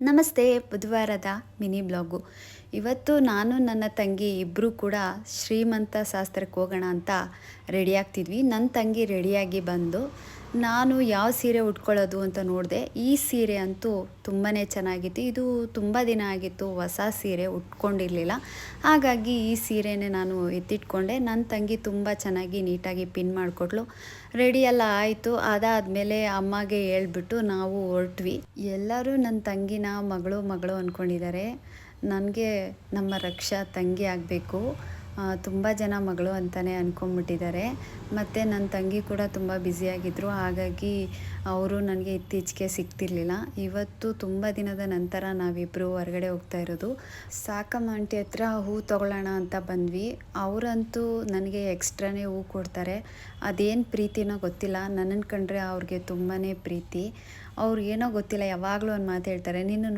ನಮಸ್ತೆ. ಬುಧವಾರದ mini blog. ಇವತ್ತು ನಾನು ನನ್ನ ತಂಗಿ ಇಬ್ಬರೂ ಕೂಡ ಶ್ರೀಮಂತ ಶಾಸ್ತ್ರಕ್ಕೆ ಹೋಗೋಣ ಅಂತ ರೆಡಿ ಆಗ್ತಿದ್ವಿ. ನನ್ನ ತಂಗಿ ರೆಡಿಯಾಗಿ ಬಂದು ನಾನು ಯಾವ ಸೀರೆ ಉಟ್ಕೊಳ್ಳೋದು ಅಂತ ನೋಡಿದೆ. ಈ ಸೀರೆ ಅಂತೂ ತುಂಬಾ ಚೆನ್ನಾಗಿತ್ತು. ಇದು ತುಂಬ ದಿನ ಆಗಿತ್ತು ಹೊಸ ಸೀರೆ ಉಟ್ಕೊಂಡಿರಲಿಲ್ಲ. ಹಾಗಾಗಿ ಈ ಸೀರೆನೇ ನಾನು ಎತ್ತಿಟ್ಕೊಂಡೆ. ನನ್ನ ತಂಗಿ ತುಂಬ ಚೆನ್ನಾಗಿ ನೀಟಾಗಿ ಪಿನ್ ಮಾಡಿಕೊಟ್ಲು. ರೆಡಿ ಎಲ್ಲ ಆಯಿತು. ಅದಾದಮೇಲೆ ಅಮ್ಮಗೆ ಹೇಳ್ಬಿಟ್ಟು ನಾವು ಹೊರಟ್ವಿ. ಎಲ್ಲರೂ ನನ್ನ ತಂಗಿನ ಮಗಳು ಅಂದ್ಕೊಂಡಿದ್ದಾರೆ. ನನಗೆ ನಮ್ಮ ರಕ್ಷಾ ತಂಗಿ ಆಗಬೇಕು. ತುಂಬ ಜನ ಮಗಳು ಅಂತಲೇ ಅಂದ್ಕೊಂಬಿಟ್ಟಿದ್ದಾರೆ. ಮತ್ತು ನನ್ನ ತಂಗಿ ಕೂಡ ತುಂಬ ಬ್ಯುಸಿಯಾಗಿದ್ದರು. ಹಾಗಾಗಿ ಅವರು ನನಗೆ ಇತ್ತೀಚೆಗೆ ಸಿಗ್ತಿರ್ಲಿಲ್ಲ. ಇವತ್ತು ತುಂಬ ದಿನದ ನಂತರ ನಾವಿಬ್ಬರು ಹೊರಗಡೆ ಹೋಗ್ತಾ ಇರೋದು. ಸಾಕಮ್ಮ ಆಂಟಿ ಹತ್ರ ಹೂ ತೊಗೊಳ್ಳೋಣ ಅಂತ ಬಂದ್ವಿ. ಅವರಂತೂ ನನಗೆ ಎಕ್ಸ್ಟ್ರಾನೇ ಹೂ ಕೊಡ್ತಾರೆ. ಅದೇನು ಪ್ರೀತಿನೋ ಗೊತ್ತಿಲ್ಲ, ನನ್ನನ್ನು ಕಂಡ್ರೆ ಅವ್ರಿಗೆ ತುಂಬಾ ಪ್ರೀತಿ. ಅವ್ರಿಗೇನೋ ಗೊತ್ತಿಲ್ಲ, ಯಾವಾಗಲೂ ಒಂದು ಮಾತು ಹೇಳ್ತಾರೆ, ನಿನ್ನ